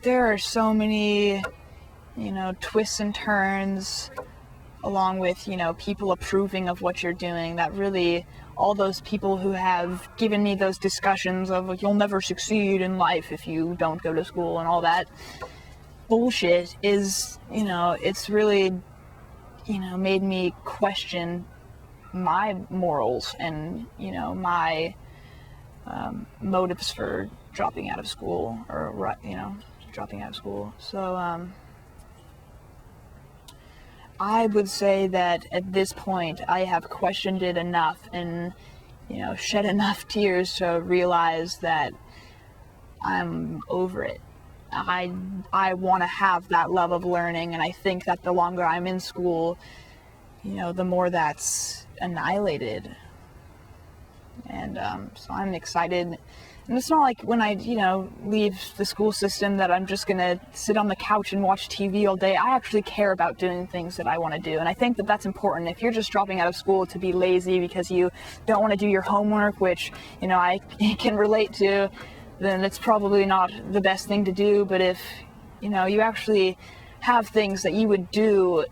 there are so many, twists and turns, along with, people approving of what you're doing, that really, all those people who have given me those discussions of, like, you'll never succeed in life if you don't go to school and all that bullshit is, it's really, made me question my morals and, my motives for dropping out of school, or, dropping out of school. So, I would say that at this point I have questioned it enough and, shed enough tears to realize that I'm over it. I want to have that love of learning, and I think that the longer I'm in school, the more that's annihilated. And so I'm excited. And it's not like when I, leave the school system that I'm just going to sit on the couch and watch TV all day. I actually care about doing things that I want to do. And I think that that's important. If you're just dropping out of school to be lazy because you don't want to do your homework, which, I can relate to, then it's probably not the best thing to do. But if, you actually have things that you would do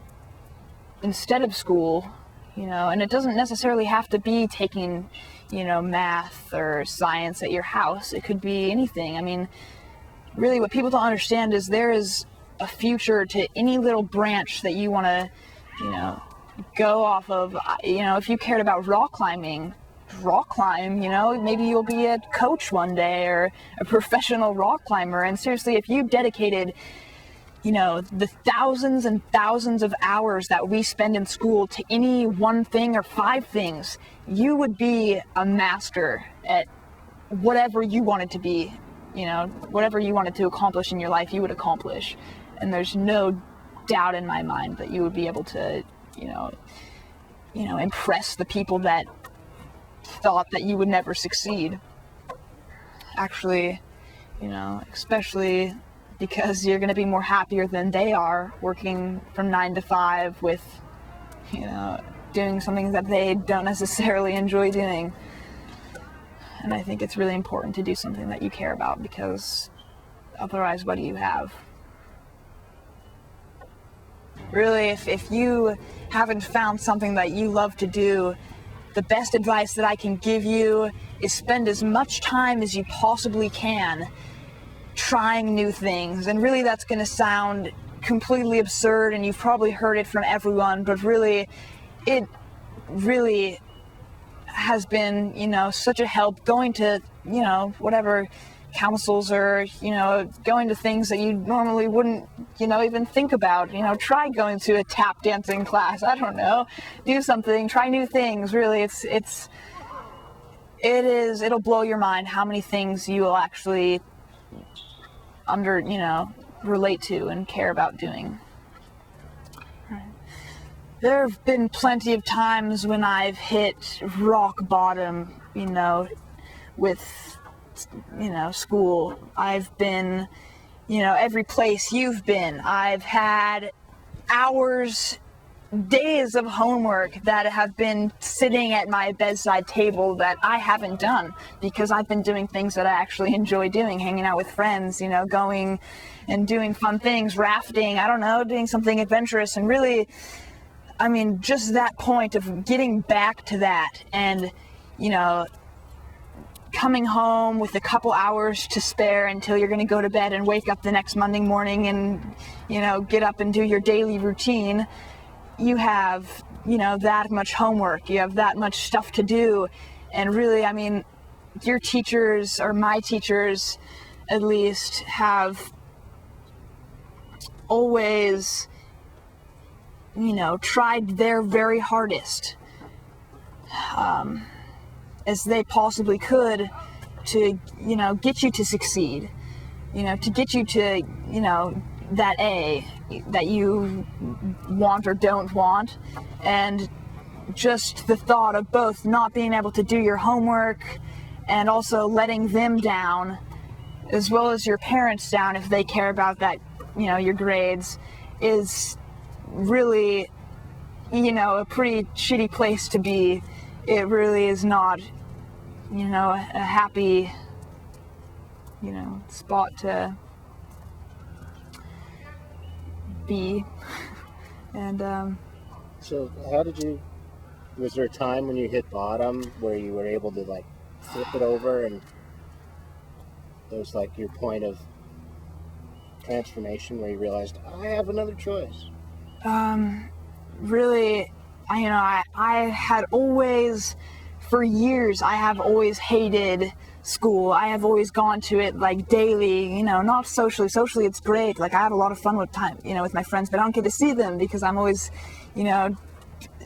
instead of school, and it doesn't necessarily have to be taking, math or science at your house. It could be anything. I mean, really what people don't understand is there is a future to any little branch that you want to, go off of. If you cared about rock climbing, rock climb, maybe you'll be a coach one day or a professional rock climber. And seriously, if you dedicated the thousands and thousands of hours that we spend in school to any one thing or 5 things, you would be a master at whatever you wanted to be. Whatever you wanted to accomplish in your life, you would accomplish. And there's no doubt in my mind that you would be able to, impress the people that thought that you would never succeed. Actually, especially because you're going to be more happier than they are working from 9 to 5 with, doing something that they don't necessarily enjoy doing. And I think it's really important to do something that you care about, because otherwise, what do you have? Really, if you haven't found something that you love to do, the best advice that I can give you is spend as much time as you possibly can trying new things. And really, that's going to sound completely absurd, and you've probably heard it from everyone, but really, it really has been, such a help going to, whatever councils, or, going to things that you normally wouldn't, even think about. Try going to a tap dancing class. I don't know. Do something. Try new things. Really, it'll blow your mind how many things you will actually relate to and care about doing. There have been plenty of times when I've hit rock bottom, with, school. I've been, every place you've been. I've had hours, days of homework that have been sitting at my bedside table that I haven't done because I've been doing things that I actually enjoy doing, hanging out with friends, going and doing fun things, rafting, I don't know, doing something adventurous. And really, just that point of getting back to that and, coming home with a couple hours to spare until you're going to go to bed and wake up the next Monday morning and, get up and do your daily routine. You have, that much homework, you have that much stuff to do. And really, your teachers, or my teachers at least, have always, tried their very hardest, as they possibly could to, get you to succeed, to get you to, that A that you want or don't want. And just the thought of both not being able to do your homework and also letting them down, as well as your parents down if they care about that, your grades, is really, a pretty shitty place to be. It really is not, a happy, spot to be. And so was there a time when you hit bottom where you were able to like flip it over, and it was like your point of transformation where you realized, I have another choice? Really, I had always, for years, I have always hated school. I have always gone to it like daily, not socially. Socially, it's great. Like I have a lot of fun with time, with my friends, but I don't get to see them because I'm always,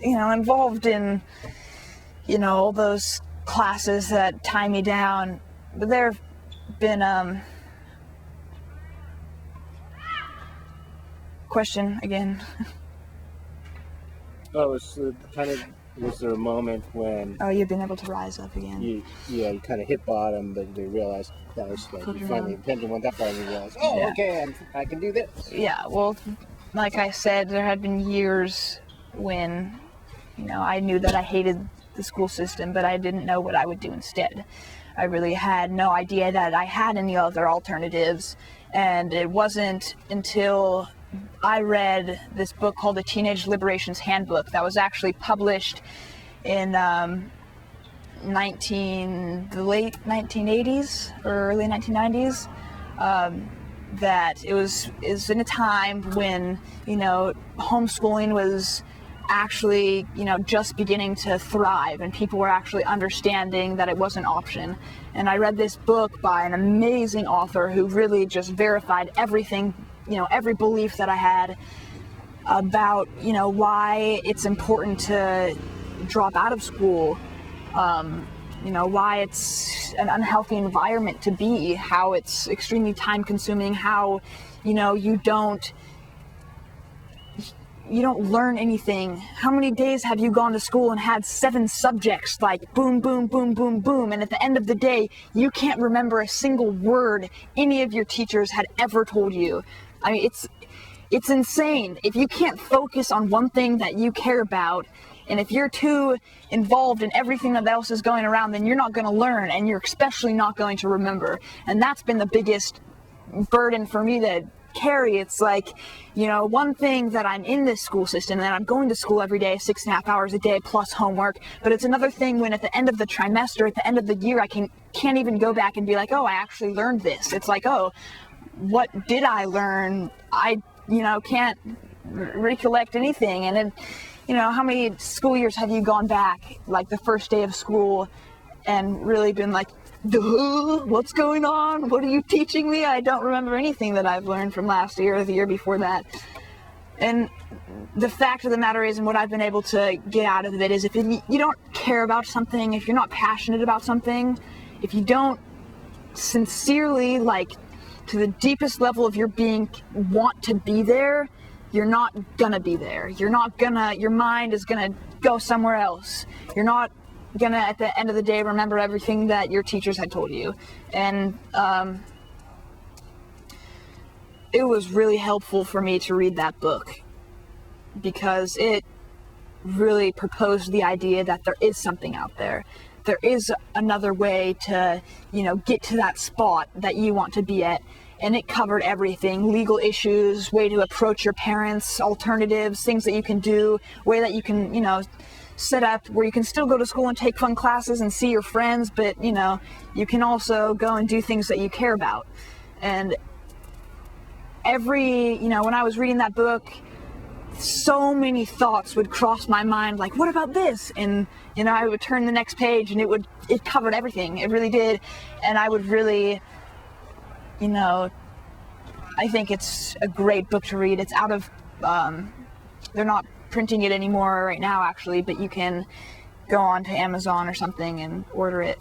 involved in, all those classes that tie me down. But there have been, question again. Oh, was there a moment when... Oh, you've been able to rise up again. You kind of hit bottom, but you realized that was like you finally, the pendulum went that far and you realized, okay, I can do this. Yeah, well, like I said, there had been years when, I knew that I hated the school system, but I didn't know what I would do instead. I really had no idea that I had any other alternatives, and it wasn't until I read this book called The Teenage Liberation's Handbook that was actually published in the late 1980s or early 1990s, that is in a time when, homeschooling was actually, just beginning to thrive, and people were actually understanding that it was an option. And I read this book by an amazing author who really just verified everything, every belief that I had about, why it's important to drop out of school, why it's an unhealthy environment to be, how it's extremely time consuming, how, you don't learn anything. How many days have you gone to school and had 7 subjects, like boom, boom, boom, boom, boom, and at the end of the day, you can't remember a single word any of your teachers had ever told you? I mean, it's insane. If you can't focus on one thing that you care about, and if you're too involved in everything that else is going around, then you're not going to learn, and you're especially not going to remember. And that's been the biggest burden for me to carry. It's like, one thing that I'm in this school system and that I'm going to school every day, 6.5 hours a day plus homework, but it's another thing when at the end of the trimester, at the end of the year, I can't even go back and be like, oh, I actually learned this. It's like, oh, what did I learn? I, can't recollect anything. And then, how many school years have you gone back, like the first day of school, and really been like, duh, what's going on? What are you teaching me? I don't remember anything that I've learned from last year or the year before that. And the fact of the matter is, and what I've been able to get out of it is, if you don't care about something, if you're not passionate about something, if you don't sincerely, like, to the deepest level of your being, want to be there, you're not gonna be there. Your mind is gonna go somewhere else. You're not gonna, at the end of the day, remember everything that your teachers had told you. And it was really helpful for me to read that book, because it really proposed the idea that there is something out there. There is another way to, get to that spot that you want to be at. And it covered everything: legal issues, way to approach your parents, alternatives, things that you can do, way that you can, set up where you can still go to school and take fun classes and see your friends, but, you can also go and do things that you care about. And when I was reading that book, so many thoughts would cross my mind, like, what about this? And, I would turn the next page and it covered everything. It really did. And I would really, I think it's a great book to read. It's out of, they're not printing it anymore right now, actually, but you can go on to Amazon or something and order it.